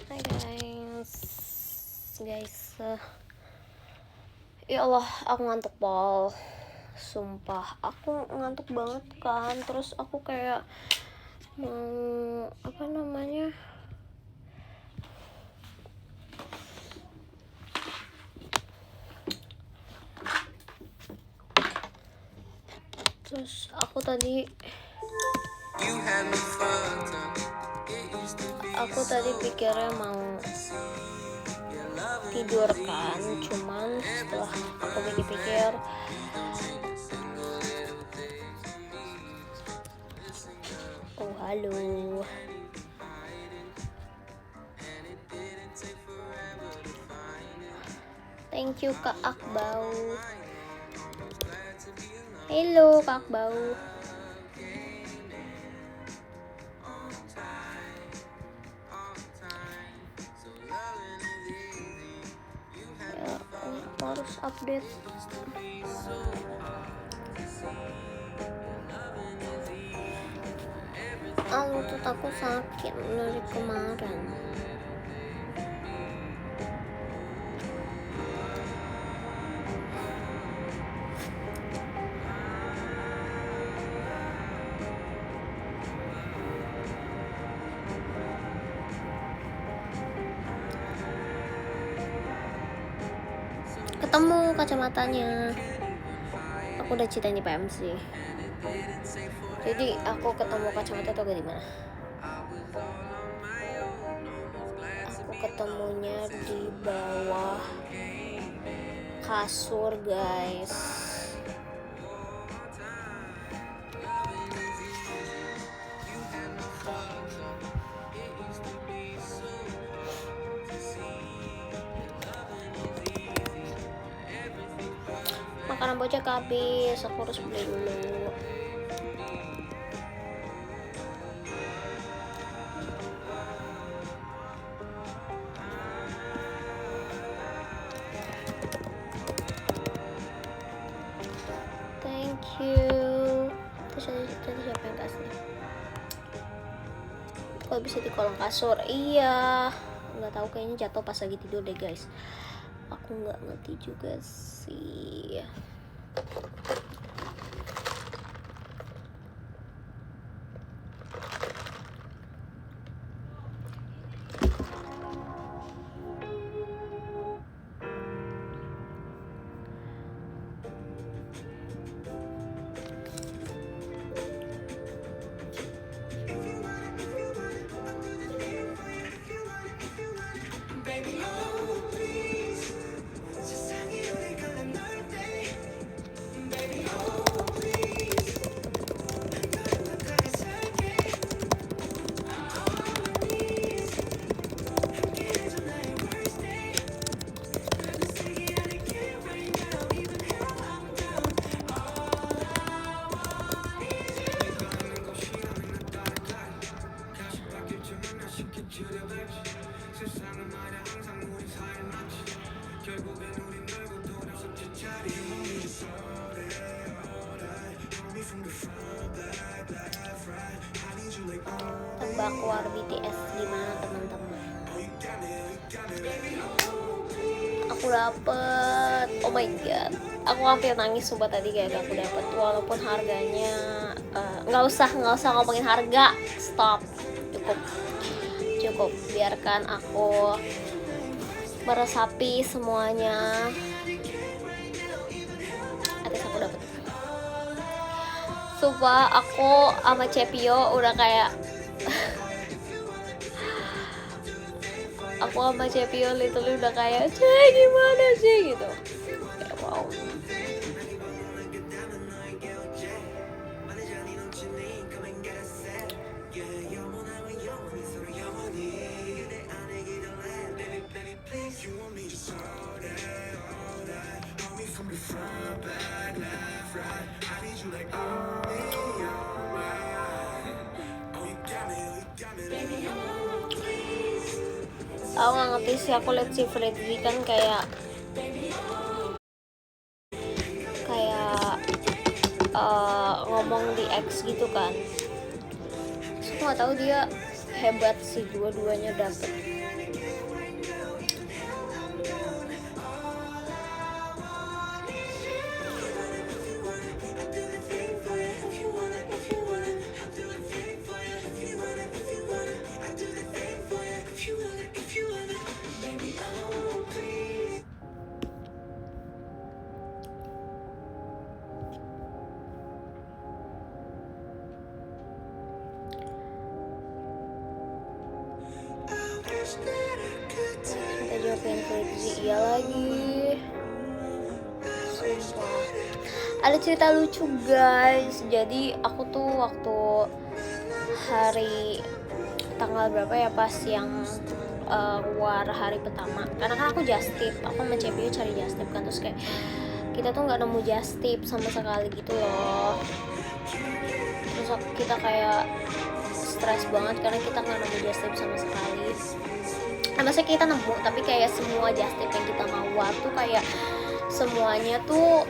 Hai guys, ya Allah, aku ngantuk pol, sumpah aku ngantuk banget kan. Terus aku kayak mau apa namanya, terus aku tadi pikirnya mau tidur kan, cuman setelah aku pikir-pikir, oh halo, thank you Kak Akbau. Hello Kak Akbau. Ya, aku harus update. Lutut aku sakit dari kemarin. Ketemu kacamatanya. Aku udah ceritain di PM sih. Jadi aku ketemu kacamata tuh di mana? Aku ketemunya di bawah kasur, guys. Makanan bocah habis, aku harus beli dulu. Thank you. Terus siapa yang kasih? Kok bisa di kolong kasur? Iya, nggak tahu, kayaknya jatuh pas lagi tidur deh guys. Aku nggak ngerti juga sih. Tebak war BTS gimana teman-teman? Aku dapet, oh my god, aku hampir nangis sumpah tadi kayak aku dapet, walaupun harganya nggak usah ngomongin harga, stop, cukup biarkan aku meresapi semuanya. Atas aku dapet, sumpah aku sama Cepio udah kayak aku sama Cepio literally udah kayak gimana sih gitu, kayak wow. Aku nggak ngerti sih, aku liat si Freddy kan kayak ngomong di X gitu kan. Terus aku nggak tahu dia hebat sih, dua-duanya dapet. Kita jawabin Fritzi, iya lagi. Sumpah. Ada cerita lucu guys. Jadi aku tuh waktu hari tanggal berapa ya, pas yang war hari pertama, karena kan aku just tip, aku sama CPU cari just tip kan, terus kayak kita tuh nggak nemu just tip sama sekali gitu loh. Terus kita kayak stres banget karena kita nggak nemu just tip sama sekali. Nah, maksudnya kita nemu, tapi kayak semua just tip yang kita mau war tuh kayak semuanya tuh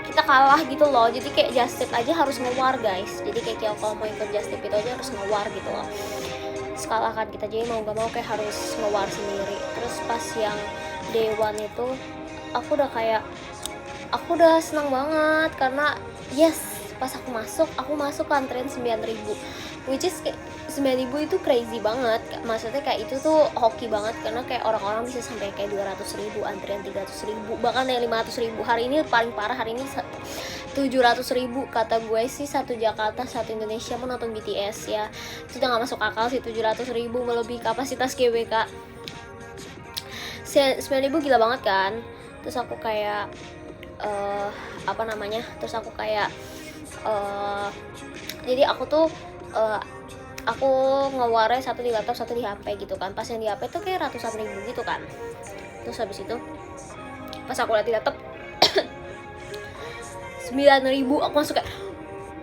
kita kalah gitu loh. Jadi kayak just tip aja harus ngewar guys. Jadi kayak kalau mau ikut just tip itu aja harus ngewar gitu loh. Sekalahkan kita, jadi mau gak mau kayak harus ngewar sendiri. Terus pas yang day one itu aku udah senang banget karena yes, pas aku masuk antrian 9.000, which is kayak 9.000 itu crazy banget. Maksudnya kayak itu tuh hoki banget karena kayak orang-orang bisa sampai kayak 200.000, antrian 300.000, bahkan dari 500.000. Hari ini paling parah, hari ini 700.000. Kata gue sih satu Jakarta, satu Indonesia mau nonton BTS ya, itu udah gak masuk akal sih. 700.000 melebihi kapasitas GBK. 9.000 gila banget kan. Terus aku kayak terus aku kayak jadi aku tuh aku ngewarnya satu di laptop, satu di HP gitu kan. Pas yang di HP tuh kayak ratusan ribu gitu kan. Terus habis itu pas aku lihat di laptop 9.000, aku masuk kayak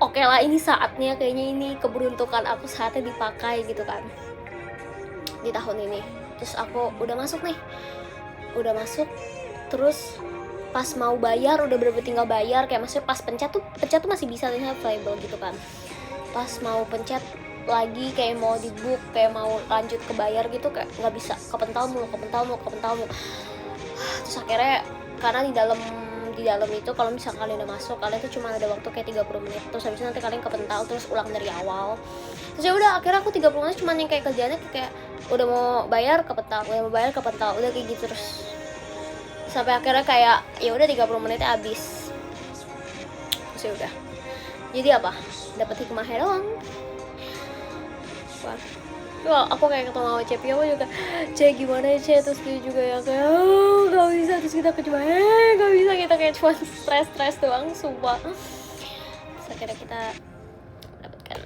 oke lah, ini saatnya, kayaknya ini keberuntungan aku saatnya dipakai gitu kan di tahun ini. Terus aku udah masuk, terus pas mau bayar udah bener-bener tinggal bayar, kayak maksudnya pas pencet tuh masih bisa lihat playable gitu kan. Pas mau pencet lagi kayak mau di book, kayak mau lanjut ke bayar gitu, kayak nggak bisa, kepental mulu. Terus akhirnya karena di dalam itu kalau misalnya kalian udah masuk, kalian tuh cuma ada waktu kayak 30 menit, terus habis itu nanti kalian kepental terus ulang dari awal. Terus ya udah, akhirnya aku 30 menit cuma yang kayak kerjaannya kayak udah mau bayar kepental, udah kayak gitu terus sampai akhirnya kayak ya udah 30 menitnya habis. Terus ya udah, jadi apa, dapat hikmahnya doang. Wah, aku kayak ketemu sama Cepi, aku juga Cek gimana ya Cek, terus dia juga ya kayak gak bisa, terus kita cuma gak bisa, kita kayak cuma stres doang, sumpah. Terus akhirnya kita dapatkan.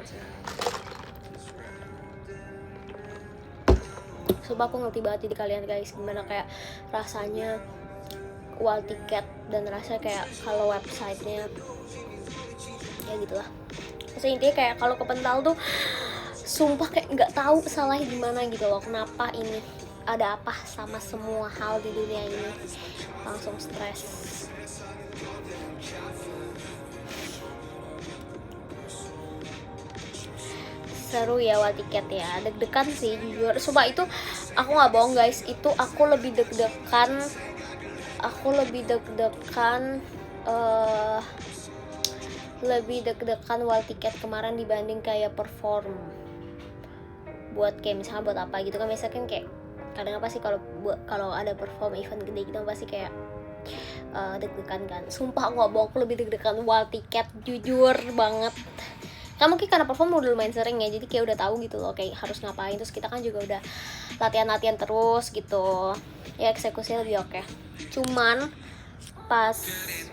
Sumpah aku ngerti banget jadi kalian guys, gimana kayak rasanya wall tiket dan rasanya kayak kalau websitenya ya gitulah. Maksudnya intinya kayak kalau kepental tuh sumpah kayak nggak tahu salah di mana gitu loh, kenapa ini ada apa sama semua hal di dunia ini, langsung stres. Seru ya wall tiket ya, deg-degan sih jujur. Sumpah itu aku nggak bohong guys, itu aku lebih deg-degan wall tiket kemarin dibanding kayak perform buat kayak misalnya buat apa gitu kan. Biasanya kan kayak kadang apa sih kalau ada perform event gede gitu pasti kayak deg-degan kan. Sumpah aku nggak bohong, aku lebih deg-degan wall tiket jujur banget. Kan mungkin karena perform udah lumayan sering ya, jadi kayak udah tahu gitu loh kayak harus ngapain. Terus kita kan juga udah latihan terus gitu ya, eksekusinya lebih oke. Cuman pas ini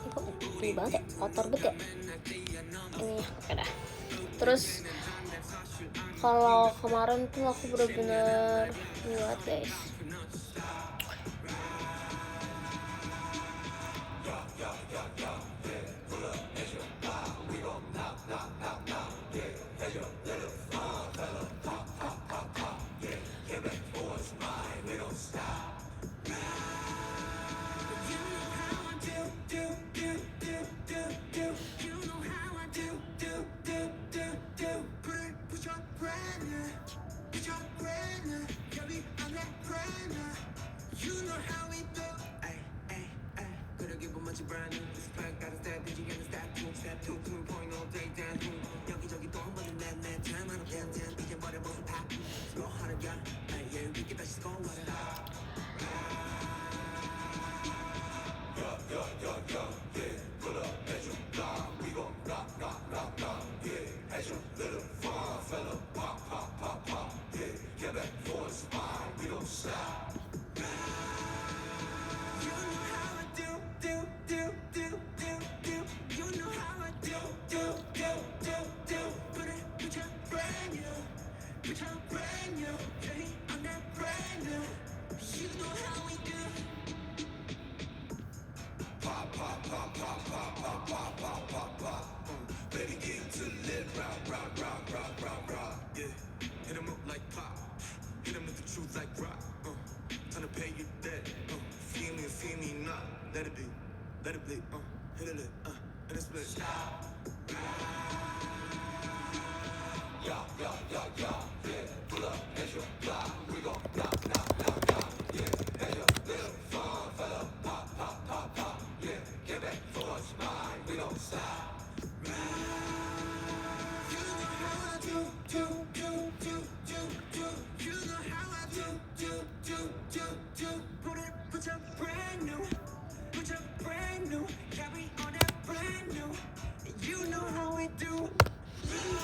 kok gede banget ya, kotor banget ya ini, oke dah. Terus kalau kemarin tuh aku bener-bener lihat guys,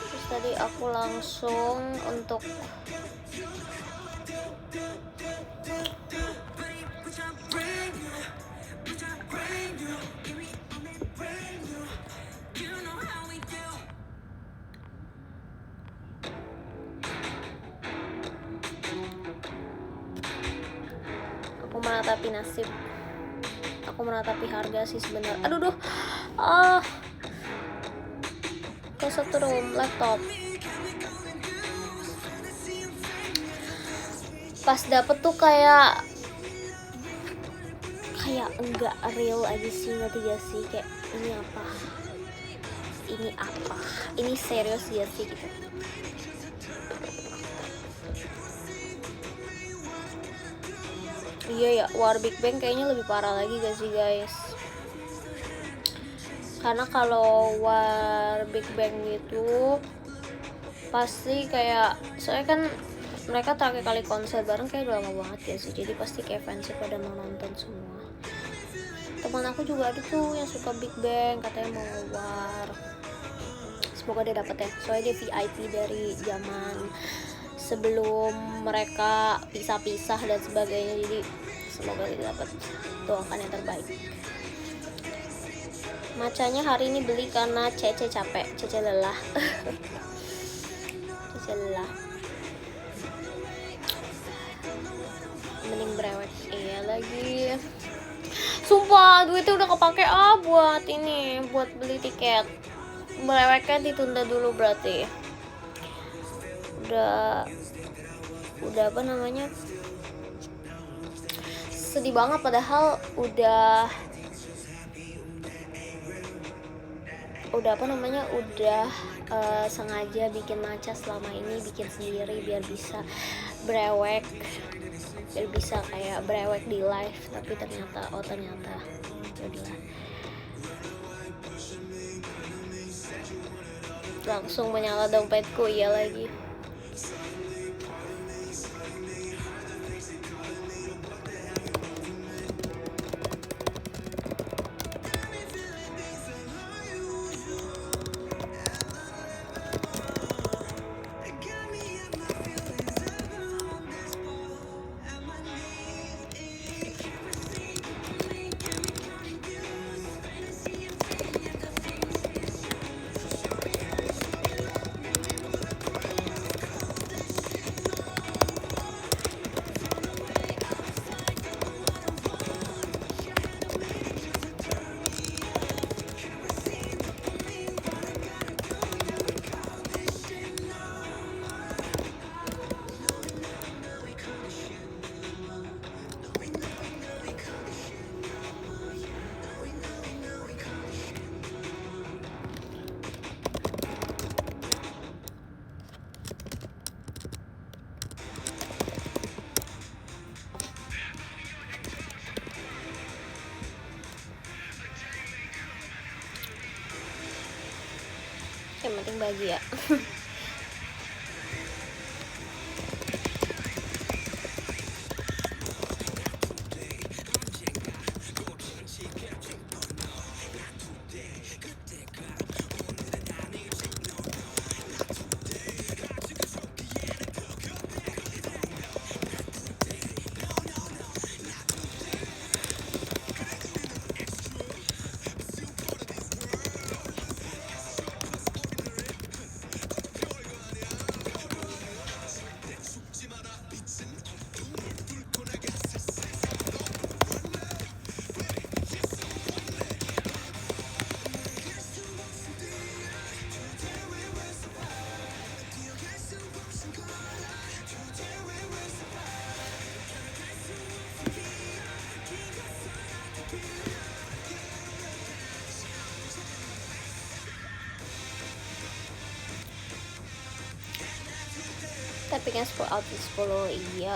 Terus tadi aku langsung untuk menatapi nasib, aku menatapi harga sih sebenarnya. Aduh kesetrum laptop. Pas dapet tuh kayak enggak real aja sih, ngerti gak sih, kayak ini serius ya sih gitu. Iya ya, War Big Bang kayaknya lebih parah lagi gak sih guys? Karena kalau War Big Bang gitu pasti kayak, soalnya kan mereka terakhir kali konser bareng kayak udah lama banget ya sih, jadi pasti kayak fansnya pada mau nonton semua. Teman aku juga ada tuh yang suka Big Bang, katanya mau War. Semoga dia dapet ya, soalnya dia VIP dari zaman sebelum mereka pisah-pisah dan sebagainya, jadi semoga dia dapat, doakan yang terbaik. Macanya hari ini beli karena Cece capek, Cece lelah. Cece lelah, mending brewek. Iya lagi, sumpah duitnya udah kepake buat ini, buat beli tiket. Breweknya ditunda dulu berarti. Udah apa namanya, sedih banget, padahal udah sengaja bikin maca selama ini, bikin sendiri biar bisa brewek, biar bisa kayak brewek di live, tapi ternyata yaudah, langsung menyala dompetku. Iya lagi, yang penting bahagia. Epicnya 10 out of 10. Iya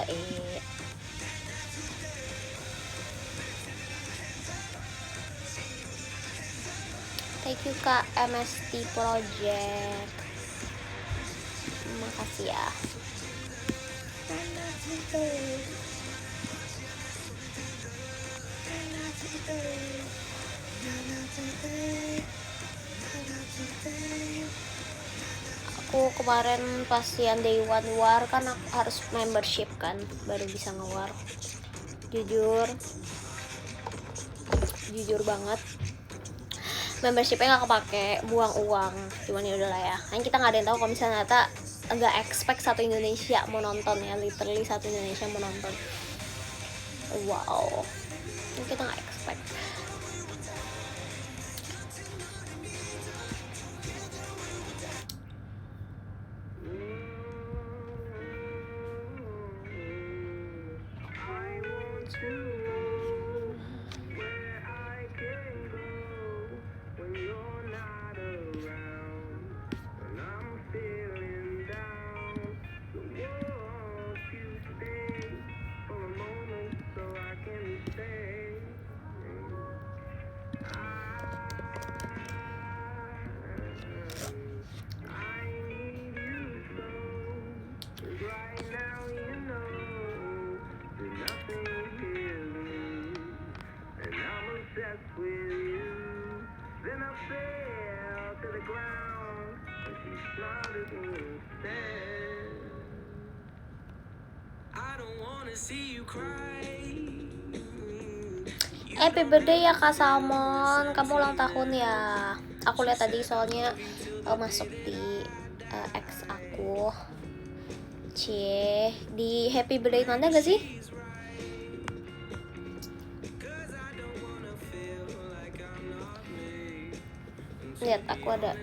thank you Kak MST Project, makasih ya. Aku kemarin pas yang day one war kan aku harus membership kan baru bisa nge-war. Jujur banget membershipnya nggak kepake, buang uang. Cuman ya udahlah ya, kan kita nggak ada yang tahu kalau misalnya ternyata nggak expect satu Indonesia mau nonton ya, literally satu Indonesia mau nonton. Wow, kita nggak expect. Happy birthday ya Kak Salmon, kamu ulang tahun ya. Aku lihat tadi soalnya masuk di X aku. Cie, di happy birthday Nanda gak sih? Lihat aku ada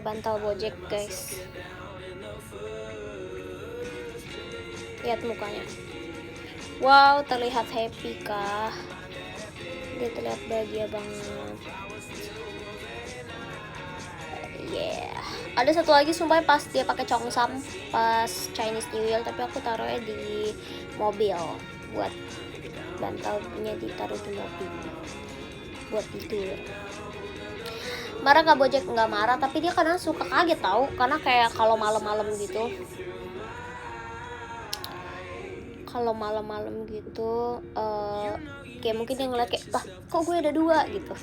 bantal Gojek guys. Lihat mukanya. Wow, terlihat happy kah? Dia terlihat bahagia banget. Yeah. Ada satu lagi sumpah pas dia pakai congsam pas Chinese New Year, tapi aku taruhnya di mobil buat bantalnya ditaruh di mobil buat tidur. Marah gak Bojek? Nggak marah, tapi dia kadang suka kaget tahu, karena kayak kalau malam-malam gitu. Kayak mungkin dia ngeliat kayak, wah kok gue ada 2 gitu.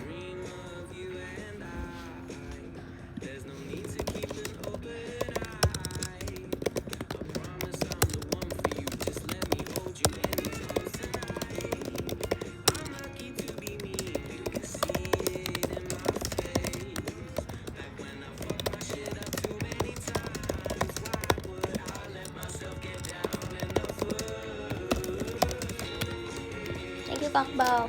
Pakbal.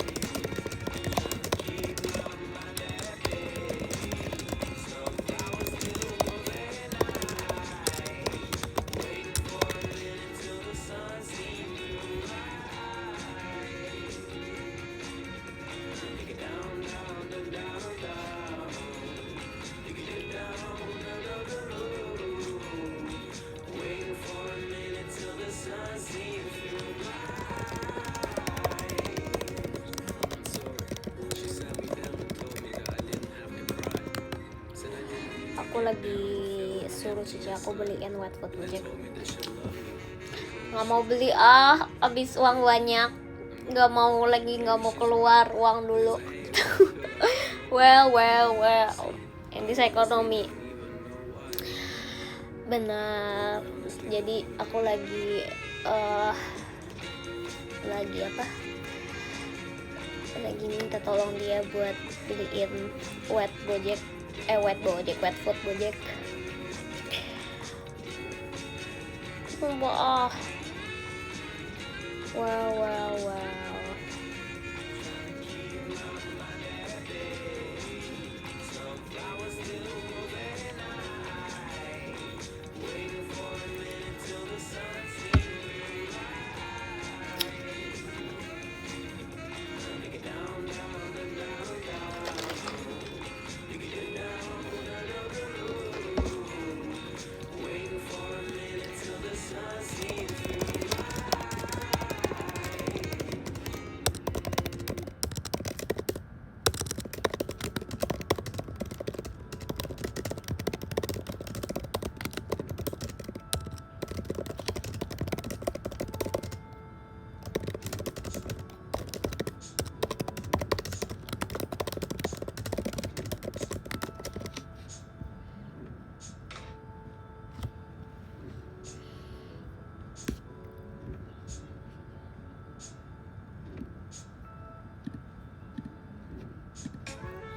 Aku lagi suruh cuci aku beliin wet food Gojek. Nggak mau beli abis uang banyak. Nggak mau keluar uang dulu. well in this economy. Benar. Jadi aku lagi minta tolong dia buat beliin wet food Gojek. Wow.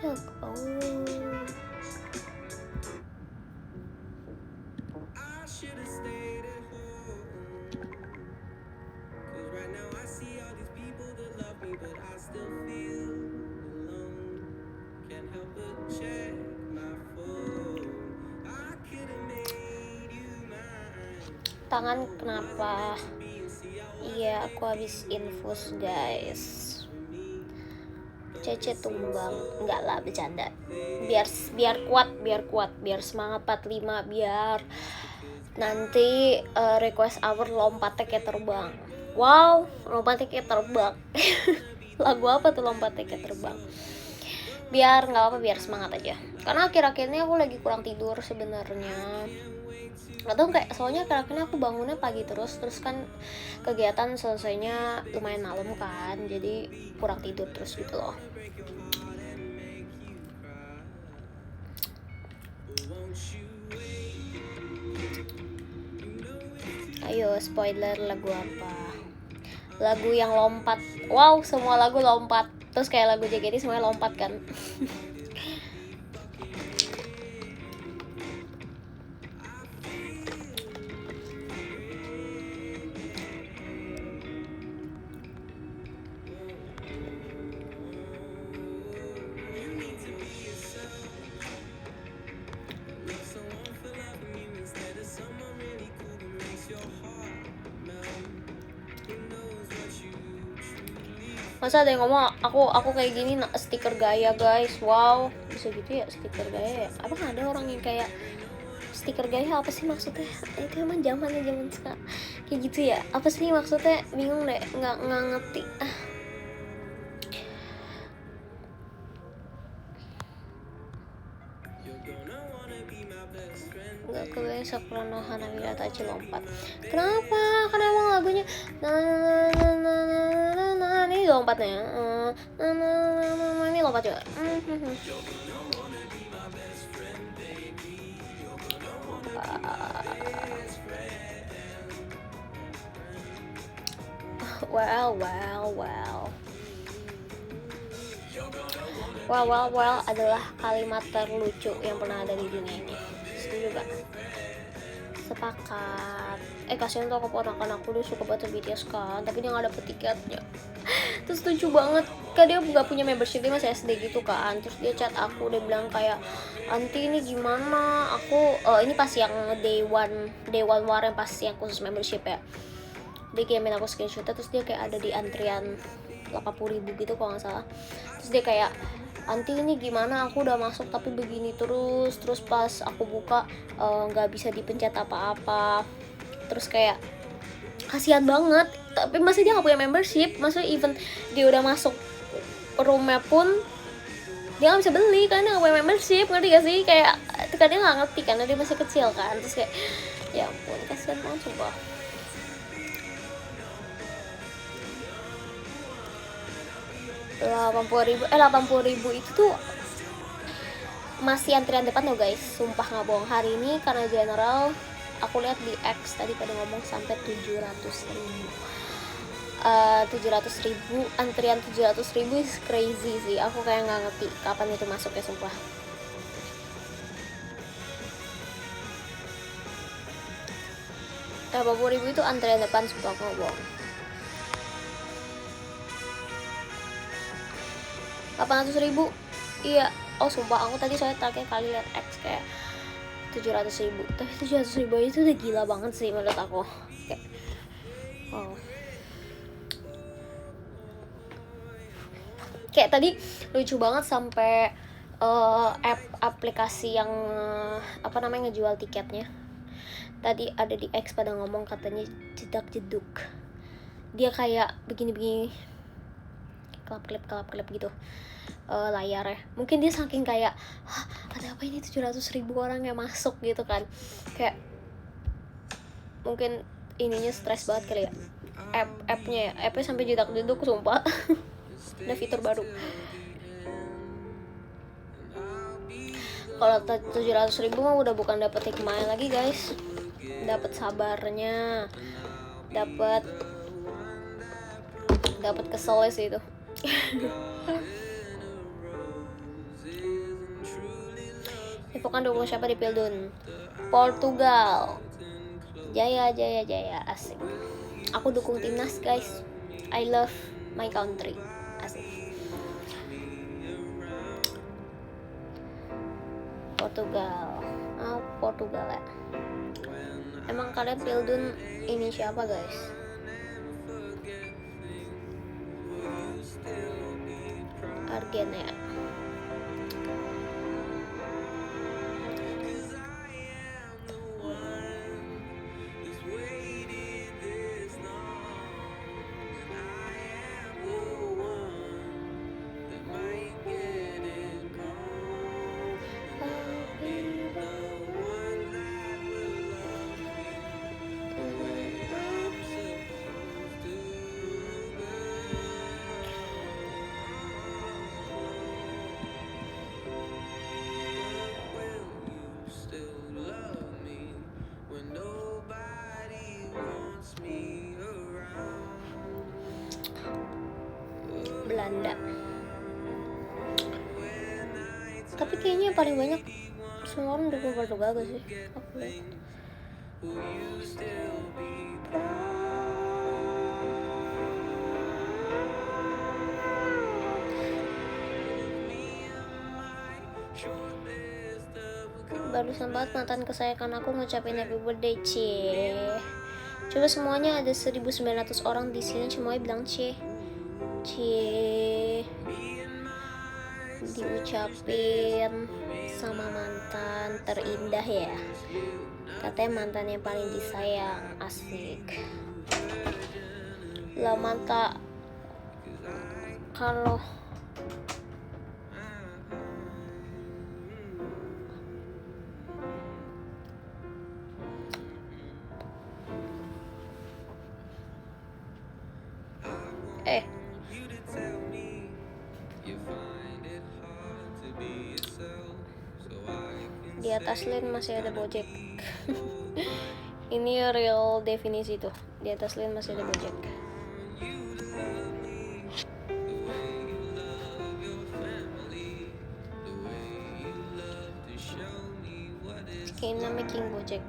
Oh. Tangan kenapa? Iya, aku habis infus guys. Cece tumbang, enggak lah, bercanda. Biar kuat, biar semangat 45, biar nanti request hour lompatnya kayak terbang. Wow, lompatnya kayak terbang. Lagu apa tuh lompatnya kayak terbang? Biar nggak apa, biar semangat aja. Karena akhir-akhir ini aku lagi kurang tidur sebenarnya. Nggak tahu, kayak soalnya akhir-akhir ini aku bangunnya pagi terus kan kegiatan selesainya lumayan malam kan, jadi kurang tidur terus gitu loh. Ayo spoiler, lagu apa? Lagu yang lompat. Wow, semua lagu lompat. Terus kayak lagu JKT semuanya lompat kan. Masa ada yang ngomong aku kayak gini stiker gaya guys. Wow, bisa gitu ya stiker gaya ya? Apa kan ada orang yang kayak stiker gaya, apa sih maksudnya? Itu emang zaman sekarang kayak gitu ya? Apa sih maksudnya? Bingung deh, nggak ngerti. Nggak kebayang Sakura no Hanamira Tachi lompat. Kenapa? Karena emang lagunya ini lompatnya. Ini lompat juga. Well adalah kalimat terlucu yang pernah ada di dunia ini. Setuju gak? Sepakat. Kasihan tuh keponakan aku, dia suka banget BTS kan, tapi dia gak dapet tiketnya. Terus lucu banget, kan dia gak punya membership, dia masih SD gitu kan. Terus dia chat aku, dia bilang kayak, "Anti ini gimana?" Aku ini pas yang day one war yang pas yang khusus membership ya. Dia kirimin aku screenshotnya, terus dia kayak ada di antrian 80.000 gitu kalau gak salah. Terus dia kayak, "Anti ini gimana, aku udah masuk tapi begini terus pas aku buka nggak bisa dipencet apa-apa." Terus kayak kasihan banget, tapi masih dia nggak punya membership, maksudnya even dia udah masuk roomnya pun dia nggak bisa beli karena dia nggak punya membership, ngerti gak sih? Kayak kan dia nggak ngerti karena dia masih kecil kan. Terus kayak ya ampun, kasihan banget sumpah. $80.000 itu tuh masih antrian depan loh guys, sumpah nggak bohong. Hari ini karena general, aku lihat di X tadi pada ngomong sampai 700.000. 700.000, antrian 700.000 is crazy sih. Aku kayak nggak ngerti kapan itu masuknya sumpah. $80.000 itu antrian depan, sumpah aku nggak bohong. 800.000, iya. Oh sumpah, aku tadi soalnya terakhir kali lihat X kayak 700.000. Tapi 700.000 itu udah gila banget sih menurut aku. Kayak wow. Kayak tadi lucu banget sampai aplikasi yang apa namanya ngejual tiketnya. Tadi ada di X pada ngomong katanya jedak jeduk. Dia kayak begini-begini, kelap-kelip gitu layarnya. Mungkin dia saking kayak ada apa ini 700.000 orang yang masuk gitu kan, kayak mungkin ininya stres banget kali ya, appnya sampai jedak jeduk sumpah. Ada fitur baru. Kalau 700.000 mah udah bukan dapet hikmahnya lagi guys, dapet sabarnya, dapet keselnya sih itu. Infokan dukung siapa di Pildun. Portugal. Jaya, jaya, jaya. Asik. Aku dukung timnas guys. I love my country. Asik. Portugal. Portugal ya. Emang kalian Pildun ini siapa guys? Argen ya. Belanda. Tapi kayaknya yang paling banyak semua orang dukung Portugal gak sih? Aku lihat. Barusan banget mantan kesayangan aku ngucapin happy birthday, cie. Coba semuanya ada 1900 orang di sini semuanya bilang cie. Cie. Diucapin sama mantan terindah ya. Katanya mantan yang paling disayang. Asik. Lah manta kalau di atas lane masih ada Gojek. Ini real definisi tuh. Di atas lane masih ada Gojek. Kayak namanya King Gojek.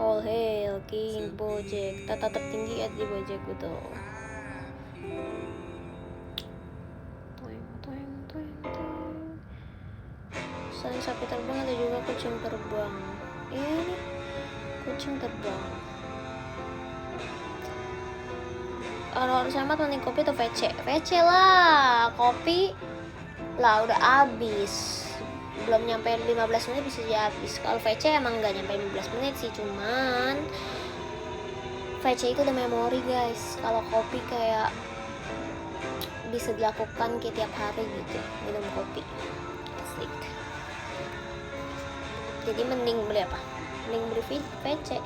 All hail King Gojek. Tata tertinggi ada di Gojek gitu. Selain sapi terbang ada juga kucing terbang. Ini kucing terbang. Kalau sama mending kopi atau VC? VC lah, kopi lah udah habis. Belum nyampe 15 menit bisa jadi habis. Kalau VC emang nggak nyampe 15 menit sih, cuman VC itu udah memori guys. Kalau kopi kayak bisa dilakukan kayak tiap hari gitu, minum kopi. Asik. Jadi mending beli apa? Mending beli VC.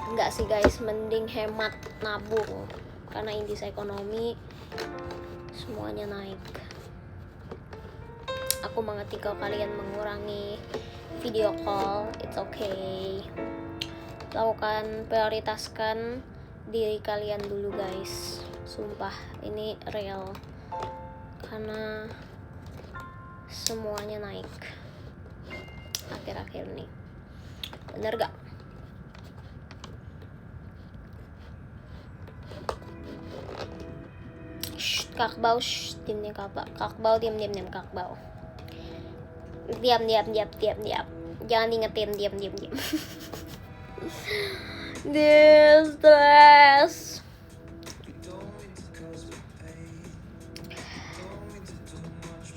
Enggak sih guys, mending hemat nabung. Karena indeks ekonomi semuanya naik. Aku mengerti kalau kalian mengurangi video call, it's okay. Lakukan, prioritaskan diri kalian dulu guys. Sumpah, ini real. Karena semuanya naik akhir-akhir nih. Bener gak? Kakbau, diam kakbau, diam kakbau. Diam. Jangan ingetin, diam. Distress.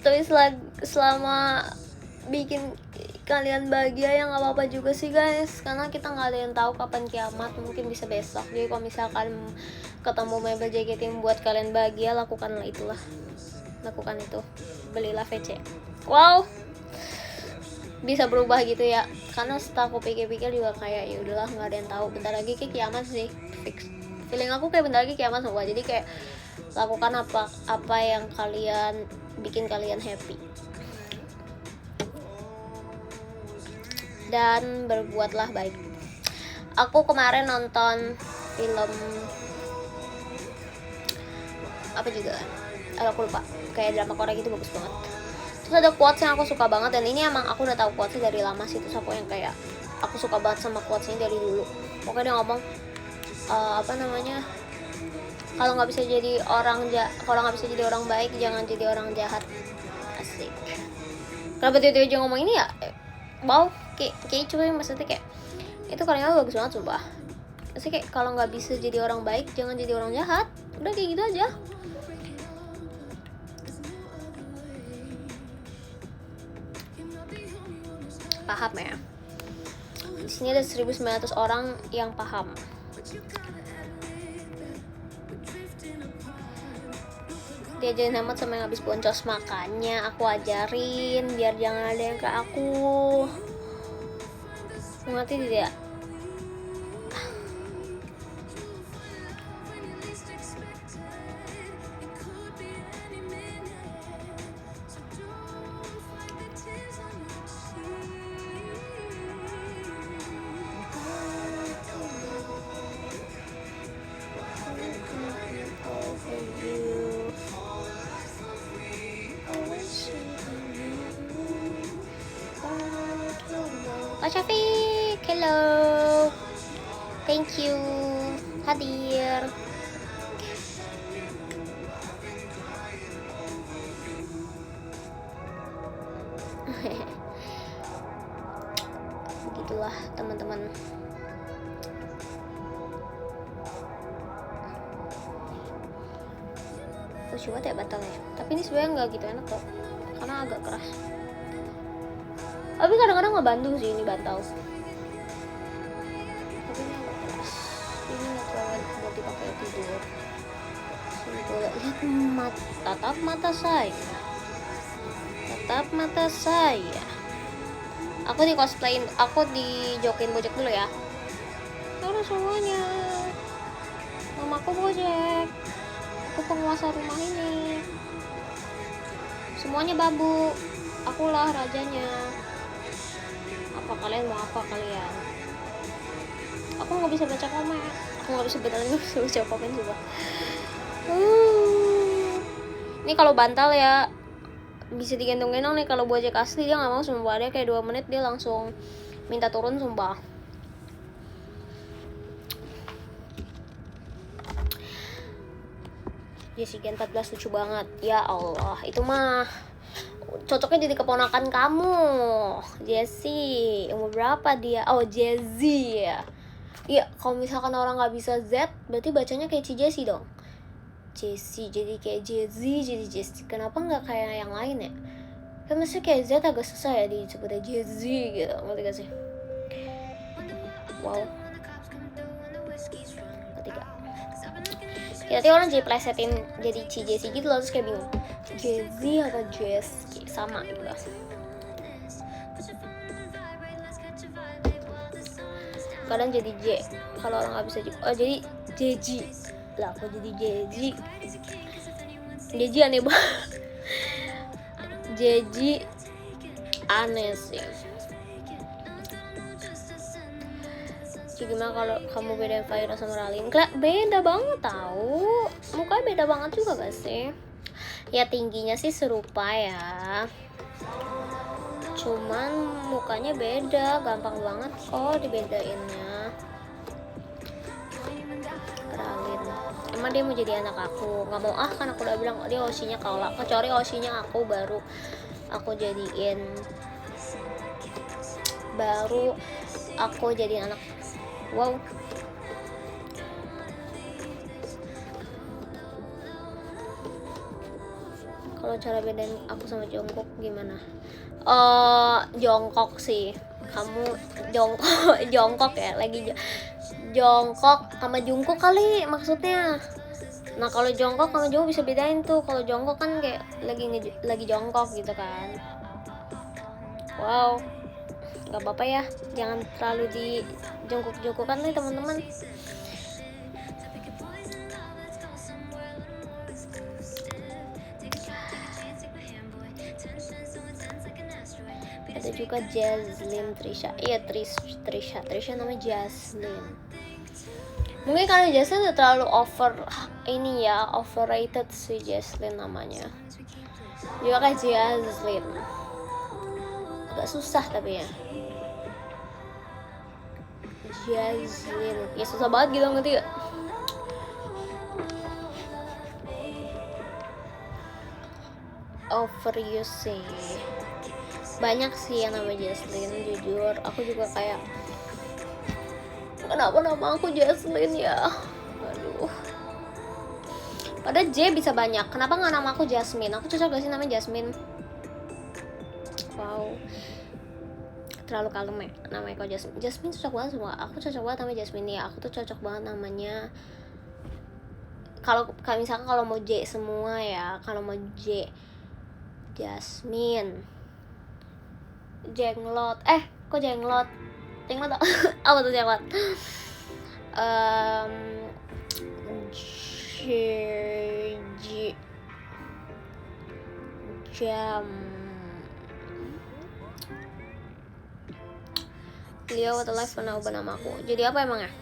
Tapi selama bikin kalian bahagia ya nggak apa-apa juga sih guys, karena kita nggak ada yang tahu kapan kiamat, mungkin bisa besok. Jadi kalau misalkan ketemu mebel JKT yang buat kalian bahagia, lakukan itu, belilah VC. Wow, bisa berubah gitu ya, karena setelah aku pikir-pikir juga kayak ya udahlah, nggak ada yang tahu, bentar lagi kayak kiamat sih, fix. Feeling aku kayak bentar lagi kiamat semua. Jadi kayak lakukan apa yang kalian bikin kalian happy. Dan berbuatlah baik. Aku kemarin nonton film apa juga, aku lupa, kayak drama Korea gitu, bagus banget. Terus ada quotes yang aku suka banget, dan ini emang aku udah tahu quotesnya dari lama sih. Terus aku yang kayak aku suka banget sama quotesnya dari dulu. Pokoknya dia ngomong kalau nggak bisa jadi orang baik, jangan jadi orang jahat. Asik. Kenapa tiba-tiba aja ngomong ini ya? Wow, kayak coba maksudnya kayak itu kalimatnya bagus banget sumpah. Maksudnya kayak kalau nggak bisa jadi orang baik, jangan jadi orang jahat. Udah kayak gitu aja. Paham ya? Di sini ada 1.900 orang yang paham. Diajarin hemat sama yang habis boncos, makanya aku ajarin biar jangan ada yang kayak aku. Mengerti tidak? Pak Syafiq, hello, thank you hadir. Begitulah teman-teman. Lucu banget ya bantalnya. Tapi ini sebenarnya nggak gitu enak kok, karena agak keras. Tapi kadang-kadang ngebantu sih ini bantal. Tapi ini agak keras. Ini nggak terlalu buat dipakai tidur. Lihat tatap mata saya. Tatap mata saya. Aku di cosplayin, aku di jokin Bojack dulu ya. Halo semuanya. Mamaku Bojack. Aku penguasa rumah ini. Semuanya babu. Akulah rajanya. Apa kalian mau apa kalian? Aku nggak bisa baca komen. Aku nggak bisa baca komen juga. Ini kalau bantal ya bisa digendong-gendong nih. Kalau Bojack asli dia nggak mau, sumpah. Dia kayak 2 menit dia langsung minta turun sumpah. Jessica 14 lucu banget. Ya Allah, itu mah cocoknya jadi keponakan kamu. Jessie, umur berapa dia? Oh, Jessie ya. Iya, kalau misalkan orang nggak bisa Z, berarti bacanya kayak Jessie dong. Jessie, jadi kayak Jessie, jadi Jessie. Kenapa nggak kayak yang lain ya? Kan mesti kayak Z agak susah ya disebutnya Jessie gitu, ngerti gak sih? Wow. Ketiga. Ya, nanti orang jadi plesetin jadi Jessie gitu loh, terus kayak bingung. Jessie atau Jessie sama gitu lah. Kadang jadi J kalau orang nggak bisa juga. Oh, jadi Jeji lah, aku jadi Jeji. Jeji aneh banget. Jeji aneh sih. Jadi gimana kalau kamu bedain Fahira sama Ralin? Beda banget tahu. Mukanya beda banget juga gak sih? Ya tingginya sih serupa ya. Cuman mukanya beda, gampang banget kok dibedainnya. Ralin, emang dia mau jadi anak aku? Nggak mau ah, kan aku udah bilang dia Oshinya kalah. Kecuali Oshinya aku baru aku jadiin anak. Wow. Kalau cara bedain aku sama Jongkok gimana? Jongkok sih. Kamu jongkok ya, lagi jongkok sama Jungkook kali maksudnya. Nah, kalau jongkok sama Jungkook bisa bedain tuh. Kalau jongkok kan kayak lagi jongkok gitu kan. Wow. Gak apa-apa ya, jangan terlalu di jongkok-jongkokan nih teman-teman. Ada juga Jaslyn Trisha. Iya, Trisha namanya Jaslyn. Mungkin karena Jaslyn udah terlalu overrated sih Jaslyn namanya. juga kayak Jaslyn, agak susah tapi ya. Jaslyn ya susah banget gitu, ngerti gak? Overusing, banyak sih yang namanya Jaslyn. Jujur aku juga kayak, kenapa nama aku Jaslyn ya, aduh. Padahal J bisa banyak, kenapa nggak nama aku Jasmine? Aku cocok gak sih namanya Jasmine? Wow, terlalu kalem ya namanya kok Jasmine. Jasmine cocok banget semua, aku cocok banget namanya Jasmine ya. Aku tuh cocok banget namanya. Kalau misalkan kalau mau J semua ya, kalau mau J, Jasmine, Jenglot, kok Jenglot? Jenglot apa tuh Jenglot? Jam Leo Life pernah ubah nama aku jadi apa emangnya?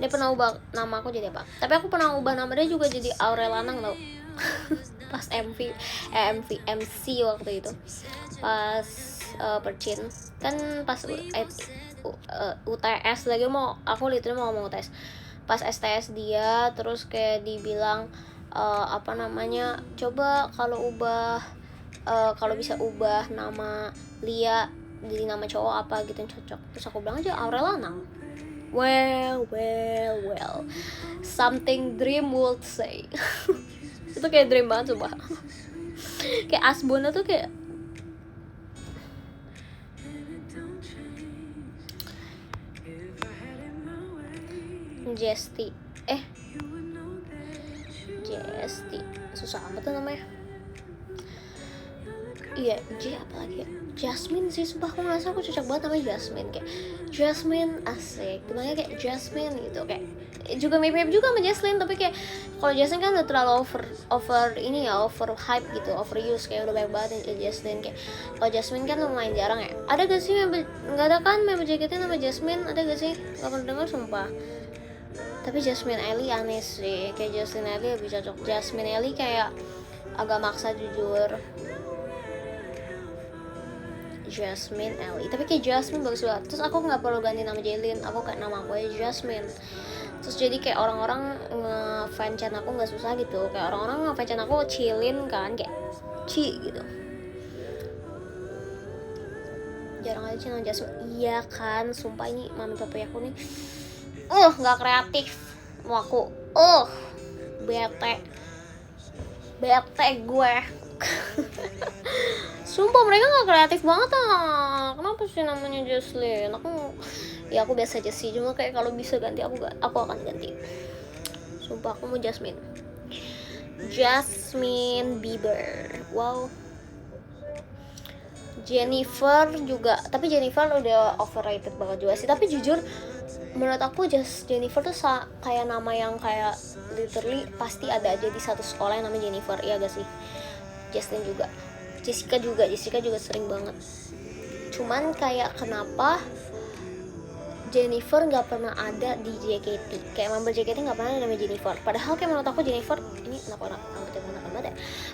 Dia pernah ubah nama aku jadi apa? Tapi aku pernah ubah nama dia juga jadi Aurel Anang tau. Pas MC waktu itu, pas percin kan, pas UTS lagi aku literally mau ngomong UTS, pas STS dia, terus kayak dibilang apa namanya, coba kalau bisa ubah nama Lia jadi nama cowok apa gitu yang cocok. Terus aku bilang aja Aurel Anang. Well, something dream would say. Itu kayak dream banget coba. Kayak Asbona tuh kayak Jesty. Jesty susah amat tuh namanya. Iya, J apa lagi ya? Jasmine sih, sumpah aku ngerasa aku cocok banget namanya Jasmine. Kayak Jasmine asik, gimana kayak Jasmine gitu, kayak juga mirip juga sama Jasmine, tapi kayak kalau Jasmine kan udah terlalu over ini ya, over hype gitu, overuse, kayak udah banyak banget yang Jasmine. Kayak kalau Jasmine kan lumayan jarang ya. Ada gak sih nggak ada kan member JKT nama Jasmine? Ada gak sih? Gak pernah dengar sumpah. Tapi Jasmine Ellie aneh sih, kayak Jasmine Ellie lebih cocok. Jasmine Ellie kayak agak maksa jujur. Jasmine Ellie, tapi kayak Jasmine bagus banget. Terus aku nggak perlu ganti nama Jaylin, aku kayak nama aku aja Jasmine. Terus jadi kayak orang-orang nge-fanchan aku nggak susah gitu. Kayak orang-orang nge-fanchan aku chillin kan, kayak Ci gitu. Jarang aja nama Jasmine. Iya kan, sumpah ini mami papa aku nih nggak kreatif. Mau aku bete gue. Sumpah mereka gak kreatif banget Kenapa sih namanya Jaslyn? Aku biasa aja sih, cuma kayak kalau bisa ganti aku akan ganti. Sumpah aku mau Jasmine Bieber. Wow. Jennifer juga, tapi Jennifer udah overrated banget juga sih. Tapi jujur menurut aku Jennifer tuh kayak nama yang kayak literally pasti ada aja di satu sekolah yang namanya Jennifer, iya gak sih? Jasmine juga, Jessica juga sering banget. Cuman kayak kenapa Jennifer nggak pernah ada di JKT, kayak member JKT nggak pernah ada namanya Jennifer. Padahal kayak menurut aku Jennifer ini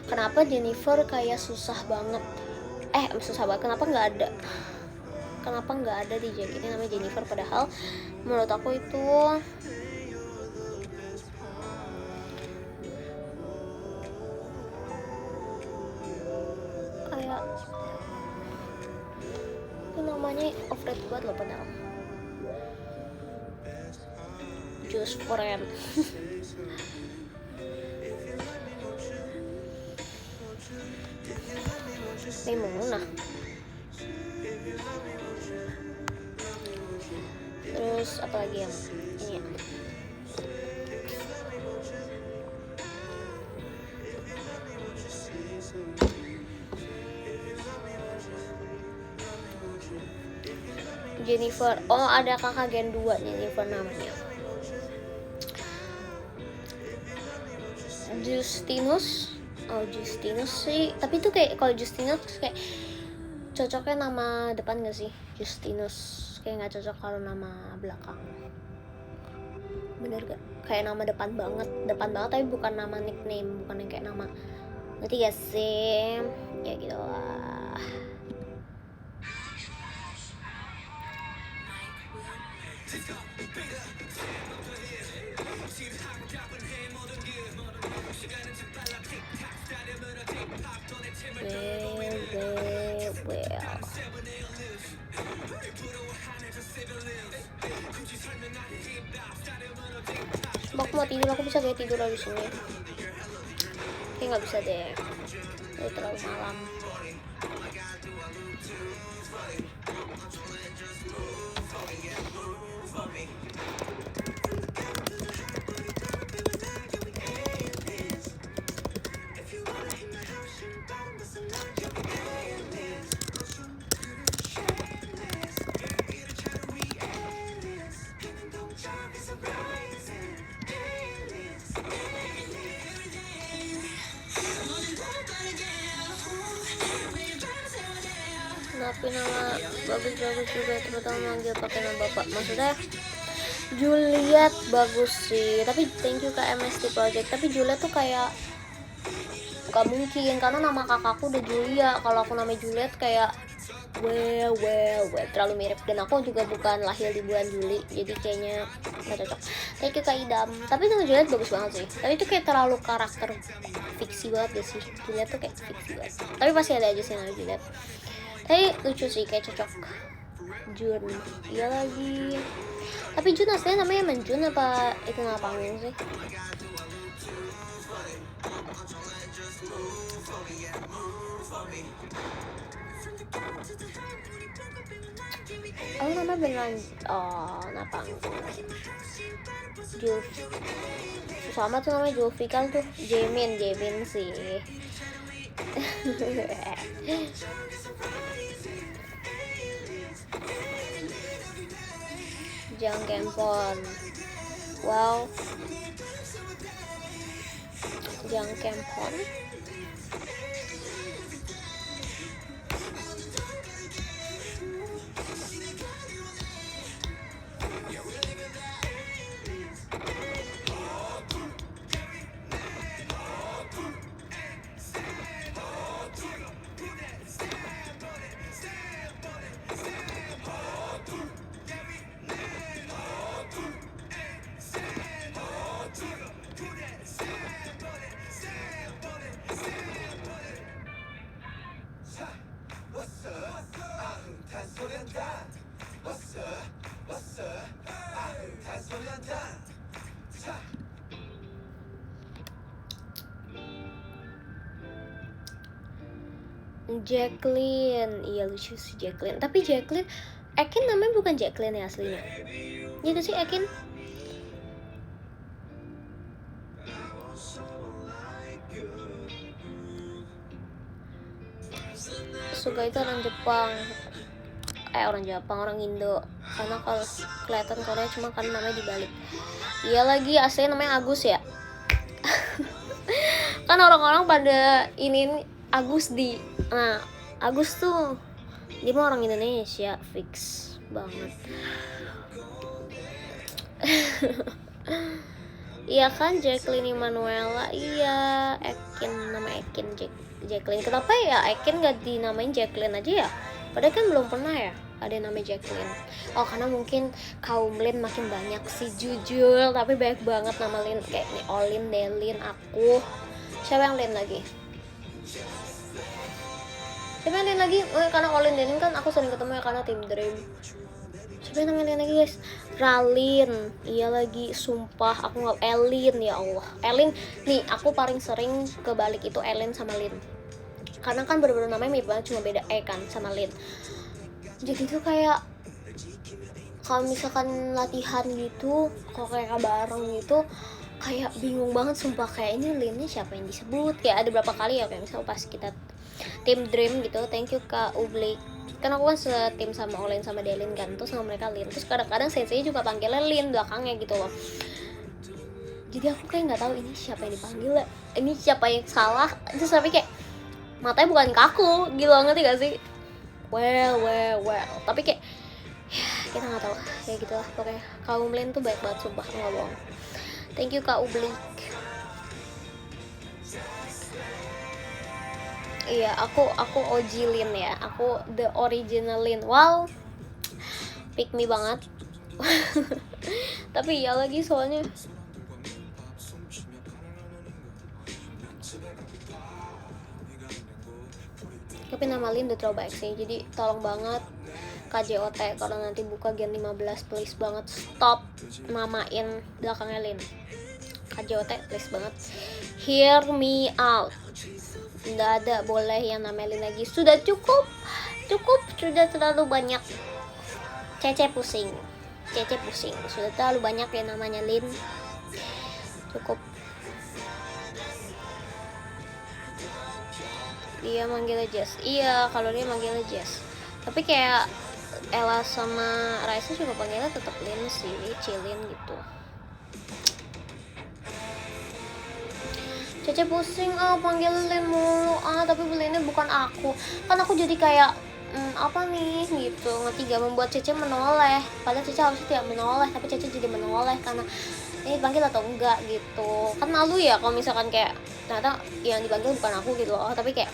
kenapa Jennifer kayak susah banget. Kenapa nggak ada di JKT namanya Jennifer? Padahal menurut aku itu kayak itu namanya overrated banget loh padahal. Just Friend. Muna. Terus apa lagi yang ini ya? Jennifer. Oh, ada kakak Gen 2 Jennifer namanya. Justinus. Oh, Justinus sih. Tapi itu kayak kalau Justinus kayak cocoknya nama depan gak sih? Justinus kayak nggak cocok kalau nama belakang. Bener gak? kayak nama depan banget tapi bukan nama nickname, bukan yang kayak nama, ngerti gak sih? Ya gitu lah. Well. Aku mau tidur, aku bisa kayak tidur di sini. Kayak nggak bisa deh, itu terlalu malam. Tapi nama bagus-bagus juga, terutama manggil pakai nama bapak. Maksudnya Juliet bagus sih, tapi thank you ke MST Project. Tapi Juliet tuh kayak gak mungkin, karena nama kakakku udah Julia. Kalau aku namanya Juliet kayak well terlalu mirip, dan aku juga bukan lahir di bulan Juli, jadi kayaknya gak cocok. Thank you Kak Idam. Tapi nama Juliet bagus banget sih, tapi itu kayak terlalu karakter fiksi banget deh sih. Juliet tuh kayak fiksi banget, tapi pasti ada aja sih nama Juliet. Tapi lucu sih, kayak cocok. Jun, iya lagi. Tapi Jun aslinya namanya emang Jun apa itu nama panggung sih? Oh nama beneran, oh nama panggung. Jul, sama tuh namanya Julfikal tuh. Jamin sih. Jang Kempon, wow, Jang Kempon. Jacqueline, iya lucu sih Jacqueline. Tapi Jacqueline, Ekin namanya bukan Jacqueline ya aslinya? Gitu sih Ekin. Suga itu orang Jepang, orang Indo. Karena kalau kelihatan Korea cuma kan namanya dibalik. Iya lagi, aslinya namanya Agus ya. Kan orang-orang pada ini Agus di, nah Agus tuh dia mah orang Indonesia fix banget. Iya kan Jacqueline Emanuela, iya Ekin, nama Ekin Jacqueline. Kenapa ya Ekin gak dinamain Jacqueline aja ya? Padahal kan belum pernah ya ada yang namanya Jacqueline. Oh karena mungkin kaum Lin makin banyak sih jujur, tapi banyak banget nama Lin kayak nih Olin, Delin, aku. Siapa yang Lin lagi? Siapa yang Lin lagi? Oh, karena Olin Delin kan aku sering ketemu ya karena Team Dream. Siapa yang namanya Lin lagi guys? Ralin, iya lagi, sumpah aku nggak. Elin, ya Allah, Elin nih aku paling sering kebalik itu Elin sama Lin, karena kan bener-bener namanya mirip banget, cuma beda kan sama Lin. Jadi tuh kayak kalau misalkan latihan gitu, kalau kayak bareng gitu, kayak bingung banget sumpah, kayak ini Linnya siapa yang disebut. Kayak ada berapa kali ya, kayak misal pas kita Team Dream gitu, thank you Kak Ublik. Kan aku kan setim sama Olin sama Delin kan, terus sama mereka Lin, terus kadang-kadang sensei juga panggilnya Lin belakangnya gitu loh. Jadi aku kayak nggak tahu ini siapa yang dipanggil, ini siapa yang salah. Terus tapi kayak matanya bukan ke aku gitu, ngerti gak sih? Well tapi kayak ya, kita nggak tahu kayak gitulah pokoknya. Kaum Lin tuh baik banget sumpah, nggak bohong. Thank you Kak Ublik. Iya, aku OG Lin ya. Aku the original Lin. Wow, pick me banget. Tapi ya lagi soalnya tapi nama Lin udah terlalu baik sih. Jadi tolong banget KJOT kalau nanti buka Gen 15 please banget stop namain belakangnya Lin. KJOT please banget. Hear me out. Nggak ada boleh yang namanya Lin lagi. Sudah cukup, sudah terlalu banyak. Cece pusing. Sudah terlalu banyak yang namanya Lin. Cukup. Dia manggilnya Jess. Iya, kalau dia manggilnya Jess. Tapi kayak Ella sama Raisa juga panggilnya tetap Lin sih, Cilin gitu. Cece pusing panggil Lin mulu tapi Linnya bukan aku. Kan aku jadi kayak apa nih gitu. Ngetiga membuat Cece menoleh. Padahal Cece harusnya tidak menoleh, tapi Cece jadi menoleh karena ini dipanggil atau enggak gitu. Kan malu ya kalau misalkan kayak ternyata yang dipanggil bukan aku gitu loh. Tapi kayak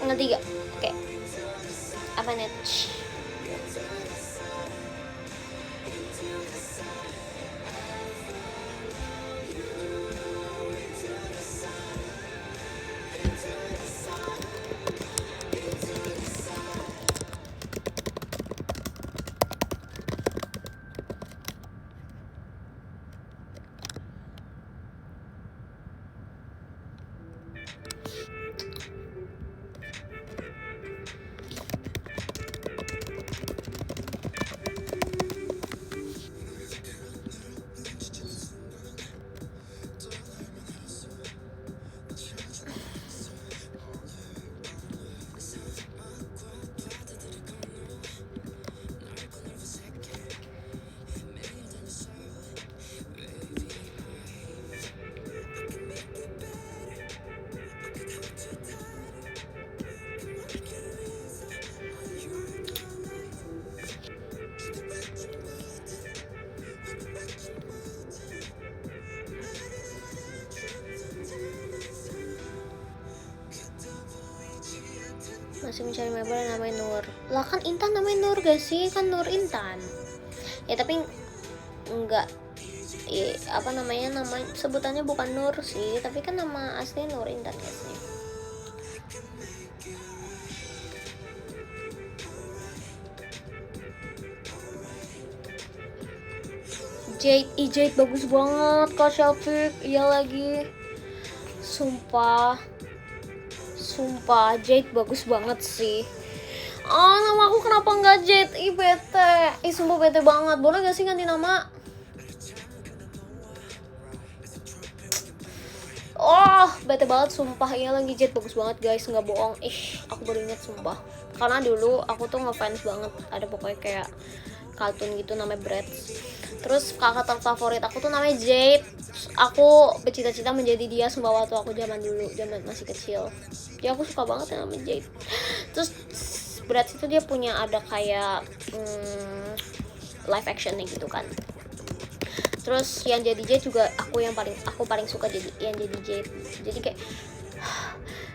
ngetiga kayak apa nih? Masih mencari member yang namanya Nur. Lah kan Intan namanya Nur gak sih? Kan Nur Intan. Ya tapi enggak apa namanya sebutannya bukan Nur sih, tapi kan nama aslinya Nur Intan guysnya. Jade bagus banget Kak Syafiq. Iya lagi. Sumpah Jade bagus banget sih. Nama aku kenapa nggak Jade? Bete. Sumpah bete banget. Boleh gak sih ganti nama? Bete banget sumpah. Iya lagi Jade bagus banget guys, nggak bohong. Aku baru inget sumpah. Karena dulu aku tuh ngefans banget. Ada pokoknya kayak kartun gitu namanya Bratz. Terus kakak terfavorit aku tuh namanya Jade. Aku bercita-cita menjadi dia sumpah waktu aku zaman masih kecil. Ya aku suka banget yang namanya Jade. Terus Bratz itu dia punya ada kayak live actionnya gitu kan. Terus yang jadi Jade juga aku paling suka yang jadi Jade. Jadi kayak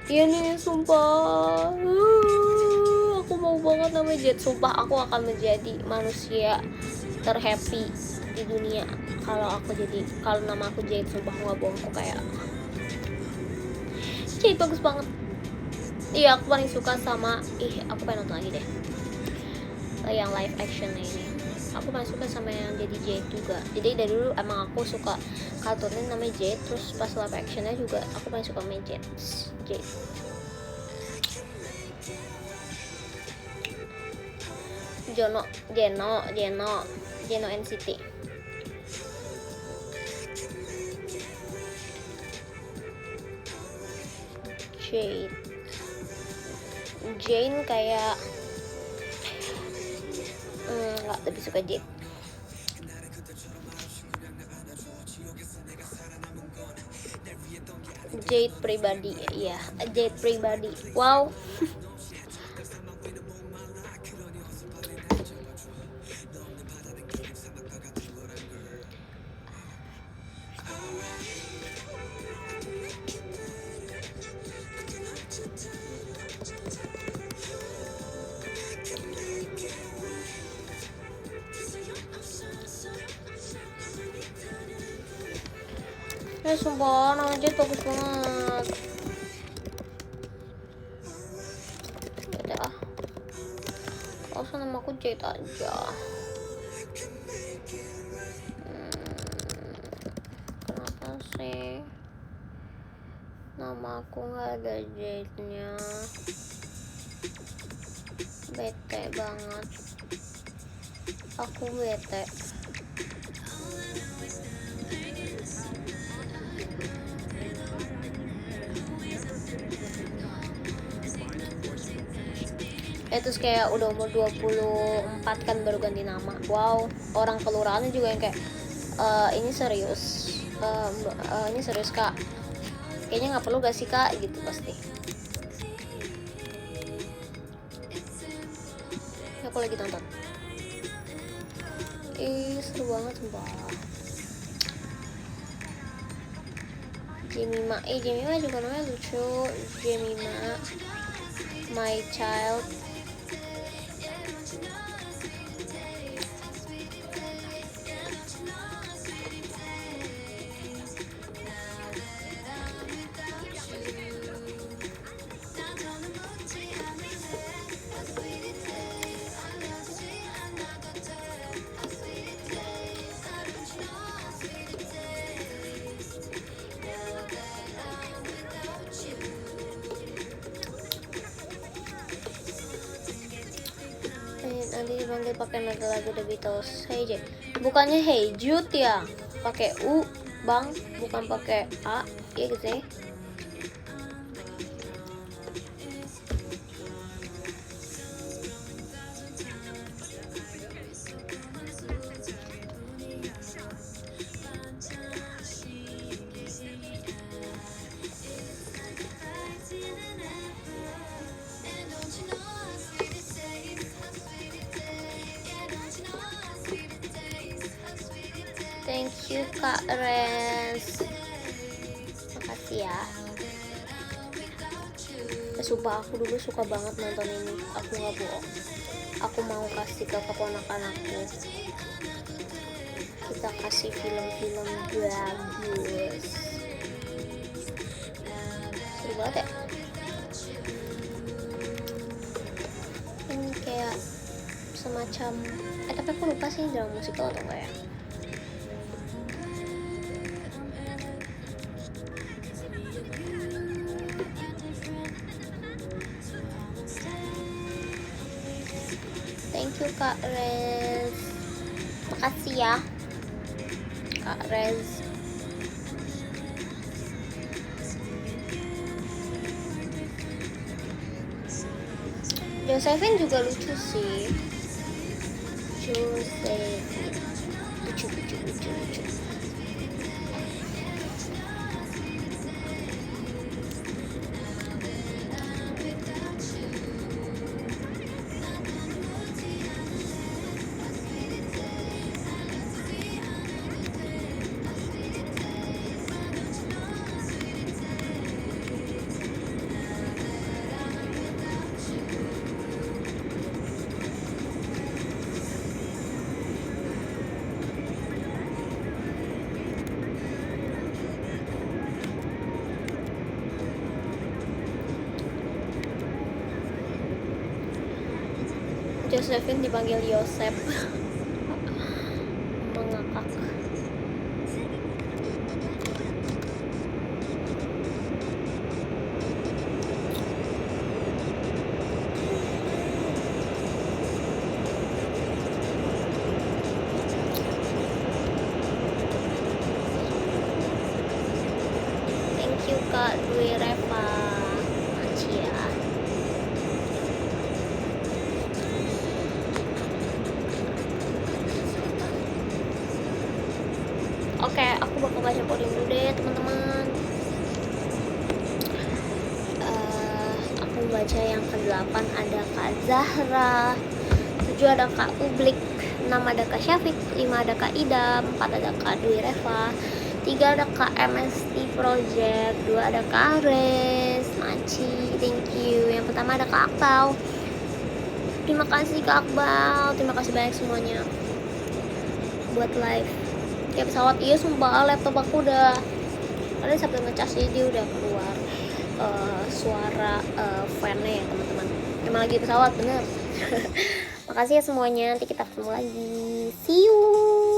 iya nih sumpah. Aku mau banget namanya Jade. Sumpah aku akan menjadi manusia terhappy di dunia kalau nama aku Jade. Sumpah aku gak bohong, aku kayak Jade bagus banget. Iya aku paling suka sama aku pengen nonton lagi deh yang live actionnya ini. Aku paling suka sama yang jadi Jade juga. Jadi dari dulu emang aku suka kartunnya namanya Jade. Terus pas live actionnya juga aku paling suka main Jade. Jeno NCT. Jane kayak nggak lebih suka Jade. Jade pribadi, iya Jade pribadi. Wow. Sumpah nama Jade bagus banget. Yaudah ah, langsung nama aku Jade aja. Kenapa sih nama aku nggak ada Jade-nya? Bete banget, aku bete. Terus kayak udah umur 24 kan baru ganti nama. Wow, orang kelurahannya juga yang kayak ini serius, ini serius kak, kayaknya nggak perlu gak sih kak gitu pasti. Aku lagi tonton, seru banget sumpah. Jemima, Jemima juga namanya lucu. Jemima, my child. Nanti dipanggil pakai nada lagu The Beatles. Hey J, bukannya Hey Jude ya, pakai U bang, bukan pakai A, iya gitu ya. Thank you Kak Res, makasih ya. Sumpah aku dulu suka banget nonton ini, aku nggak bohong. Aku mau kasih ke keponakan aku, kita kasih film-film bagus. Seru banget ya. Ini kayak semacam tapi aku lupa sih drama musikal atau enggak ya. Thank you Kak Rez, makasih ya Kak Rez. Josephine juga lucu sih. Josephine lucu. Josephine dipanggil Yosep. Mengakak. Thank you Kak Dwi Reva. Oke, aku bakal baca podium dulu deh teman-teman. Aku baca yang ke-8 ada Kak Zahra, 7 ada Kak Ublik, 6 ada Kak Syafiq, 5 ada Kak Idam, 4 ada Kak Dwi Reva, 3 ada Kak MST Project, 2 ada Kak Ares, Maci, thank you. Yang pertama ada Kak Akbal. Terima kasih Kak Akbal, terima kasih banyak semuanya buat live. Kayak pesawat, iya sumpah laptop aku udah Kalian sambil ngecas jadi dia udah keluar suara fan-nya ya teman-teman. Emang lagi pesawat bener. Makasih ya semuanya, nanti kita ketemu lagi, see you.